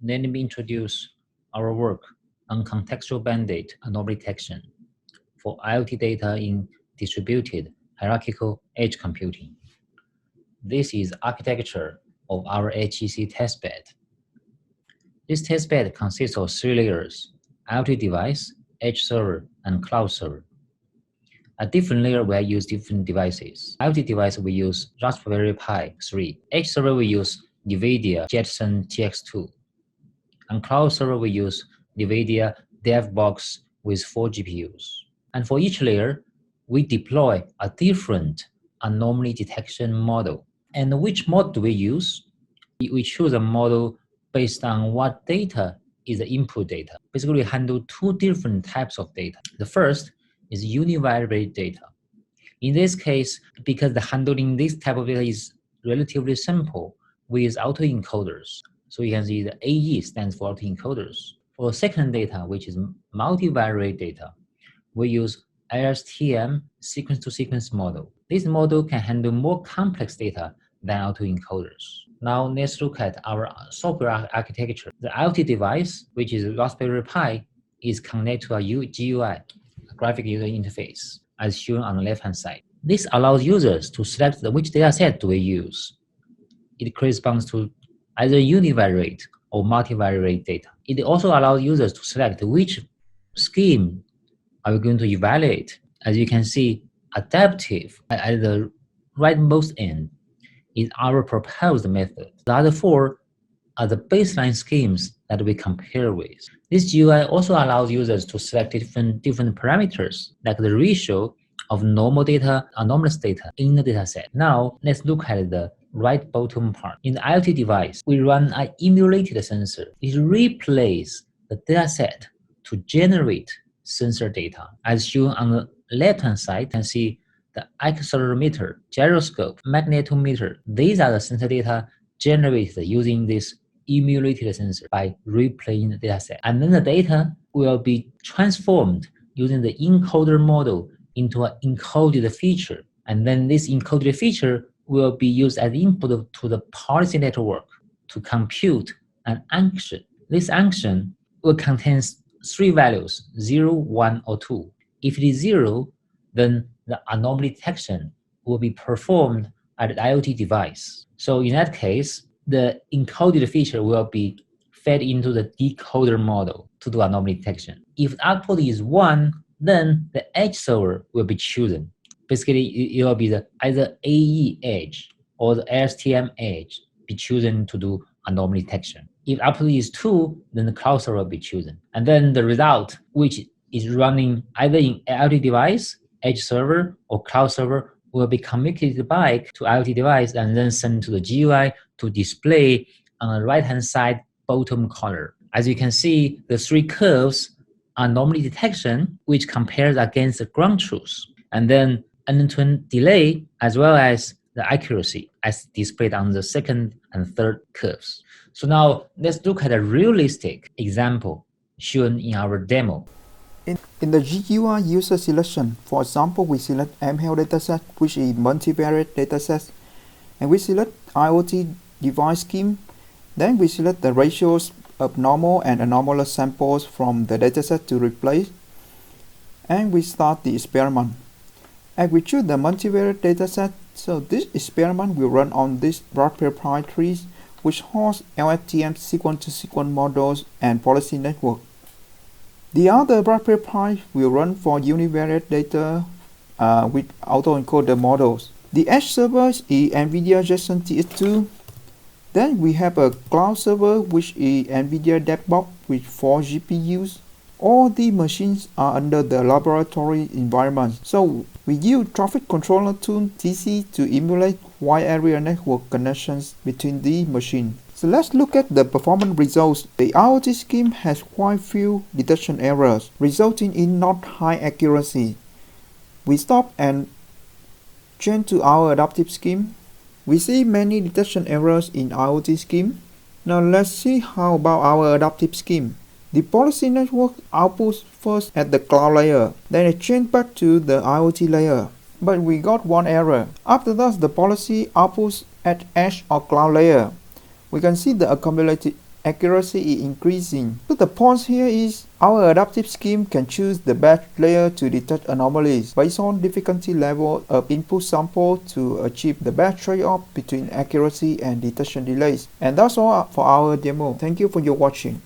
let me introduce our work on Contextual-Bandit anomaly detection for IoT data in distributed hierarchical edge computing. This is architecture of our HEC testbed. This testbed consists of 3 layers: IoT device, edge server, and cloud server. At different layer, we use different devices. IoT device, we use Raspberry Pi 3. Edge server, we use NVIDIA Jetson TX2. On cloud server, we use NVIDIA DevBox with 4 GPUs. And for each layer, we deploy a different anomaly detection model. And which model do we use? We choose a model based on what data is the input data. Basically, we handle 2 different types of data. The first is univariate data. In this case, because the handling this type of data is relatively simple, we use autoencoders. So you can see the AE stands for autoencoders. For second data, which is multivariate data, we use LSTM sequence-to-sequence model. This model can handle more complex data than autoencoders. Now let's look at our software architecture. The IoT device, which is Raspberry Pi, is connected to a GUI, a graphic user interface, as shown on the left-hand side. This allows users to select which dataset do we use. It corresponds to either univariate or multivariate data. It also allows users to select which scheme are we going to evaluate. As you can see, adaptive at the rightmost end is our proposed method. The other 4 are the baseline schemes that we compare with. This GUI also allows users to select different parameters, like the ratio of normal data, anomalous data in the dataset. Now, let's look at the right bottom part. In the IoT device, we run an emulated sensor. It replaces the dataset to generate sensor data. As shown on the left-hand side, you can see the accelerometer, gyroscope, magnetometer. These are the sensor data generated using this emulated sensor by replaying the dataset. And then the data will be transformed using the encoder model into an encoded feature. And then this encoded feature will be used as input to the policy network to compute an action. This action will contain 3 values, 0, 1, or 2. If it is 0, then the anomaly detection will be performed at the IoT device. So in that case, the encoded feature will be fed into the decoder model to do anomaly detection. If the output is 1, then the edge server will be chosen. Basically, it will be either AE edge or the LSTM edge be chosen to do anomaly detection. If output is 2, then the cloud server will be chosen. And then the result, which is running either in IoT device, edge server, or cloud server, will be communicated back to IoT device and then sent to the GUI to display on the right-hand side bottom corner. As you can see, the 3 curves are anomaly detection, which compares against the ground truth, and then end-to-end delay, as well as the accuracy, as displayed on the second and third curves. So now let's look at a realistic example shown in our demo. In the GUI user selection, for example, we select ML dataset, which is multivariate dataset, and we select IoT device scheme. Then we select the ratios of normal and anomalous samples from the dataset to replace, and we start the experiment. And we choose the multivariate dataset, so this experiment will run on this Raspberry Pi 3, which hosts LSTM sequence-to-sequence models and policy network. The other Raspberry Pi will run for univariate data with autoencoder models. The edge server is NVIDIA Jetson TX2. Then we have a cloud server, which is NVIDIA DevBox with 4 GPUs. All the machines are under the laboratory environment. So we use traffic controller tool TC to emulate wide area network connections between the machines. So let's look at the performance results. The IoT scheme has quite few detection errors, resulting in not high accuracy. We stop and change to our adaptive scheme. We see many detection errors in IoT scheme. Now let's see how about our adaptive scheme. The policy network outputs first at the cloud layer, then it changes back to the IoT layer. But we got one error. After that, the policy outputs at edge or cloud layer. We can see the accumulated accuracy is increasing. So the point here is our adaptive scheme can choose the best layer to detect anomalies based on difficulty level of input sample to achieve the best trade-off between accuracy and detection delays. And that's all for our demo. Thank you for your watching.